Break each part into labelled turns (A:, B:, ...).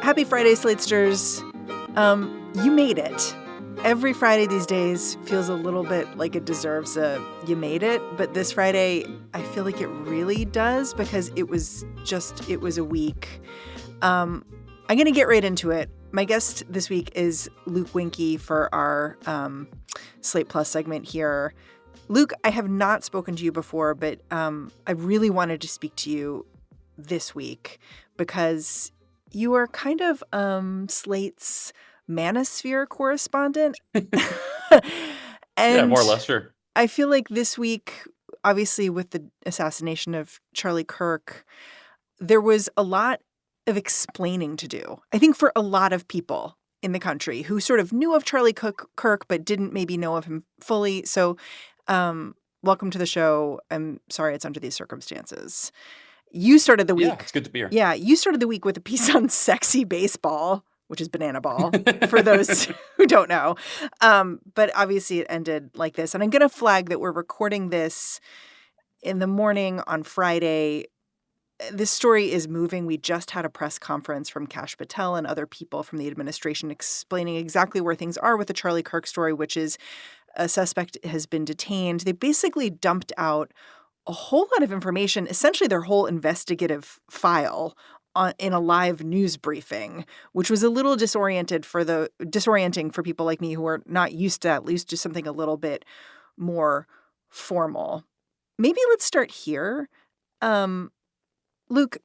A: Happy Friday, Slatesters. You made it. Every Friday these days feels a little bit like it deserves a you made it, but this Friday I feel like it really does because it was a week. I'm going to get right into it. My guest this week is Luke Winkie for our Slate Plus segment here. Luke, I have not spoken to you before, but I really wanted to speak to you this week because you are kind of Slate's manosphere correspondent.
B: Yeah, more or less, sure.
A: I feel like this week, obviously with the assassination of Charlie Kirk, there was a lot of explaining to do. I think for a lot of people in the country who sort of knew of Charlie Kirk but didn't maybe know of him fully. So welcome to the show. I'm sorry it's under these circumstances. You started the week.
B: Yeah, it's good to be here.
A: Yeah, you started the week with a piece on sexy baseball, which is banana ball, for those who don't know. But obviously it ended like this. And I'm going to flag that we're recording this in the morning on Friday. This story is moving. We just had a press conference from Kash Patel and other people from the administration explaining exactly where things are with the Charlie Kirk story, which is a suspect has been detained. They basically dumped out a whole lot of information, essentially their whole investigative file in a live news briefing, which was a little disorienting for people like me who are not used to at least do something a little bit more formal. Maybe let's start here. Luke,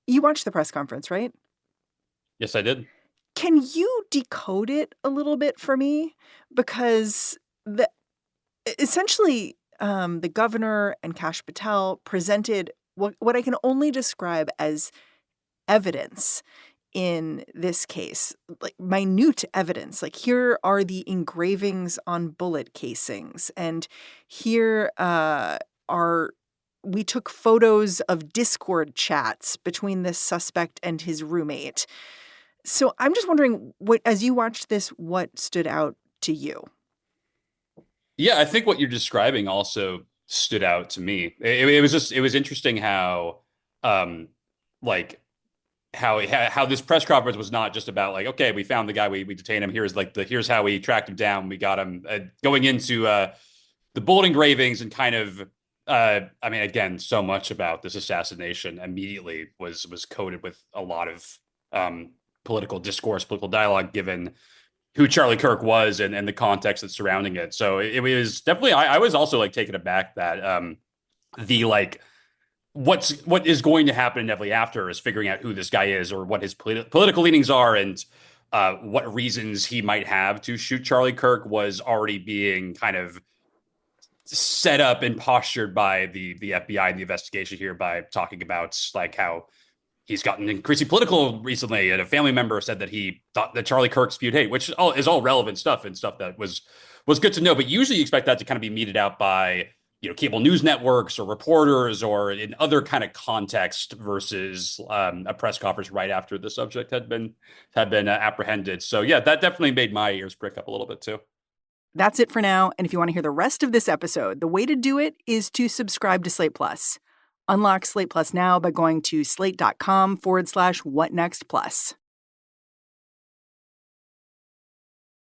A: you watched the press conference, right?
B: Yes, I did.
A: Can you decode it a little bit for me? Because essentially the governor and Kash Patel presented what I can only describe as evidence in this case, like minute evidence. Like here are the engravings on bullet casings, and here we took photos of Discord chats between this suspect and his roommate. So I'm just wondering, as you watched this, what stood out to you?
B: Yeah, I think what you're describing also stood out to me. It was interesting how how this press conference was not just about like, okay, we found the guy, we detained him. Here's how we tracked him down. We got him going into the bullet engravings and kind of again, so much about this assassination immediately was coded with a lot of political discourse, political dialogue, given who Charlie Kirk was and the context that's surrounding it. So it was definitely, I was also like taken aback that what is going to happen inevitably after is figuring out who this guy is or what his political leanings are and what reasons he might have to shoot Charlie Kirk was already being kind of set up and postured by the FBI and the investigation here by talking about like how he's gotten increasingly political recently. And a family member said that he thought that Charlie Kirk spewed hate, which is all relevant stuff and stuff that was good to know. But usually you expect that to kind of be meted out by, cable news networks or reporters or in other kind of context versus a press conference right after the subject had been apprehended. So yeah, that definitely made my ears prick up a little bit too.
A: That's it for now. And if you want to hear the rest of this episode, the way to do it is to subscribe to Slate Plus. Unlock Slate Plus now by going to slate.com/whatnextplus.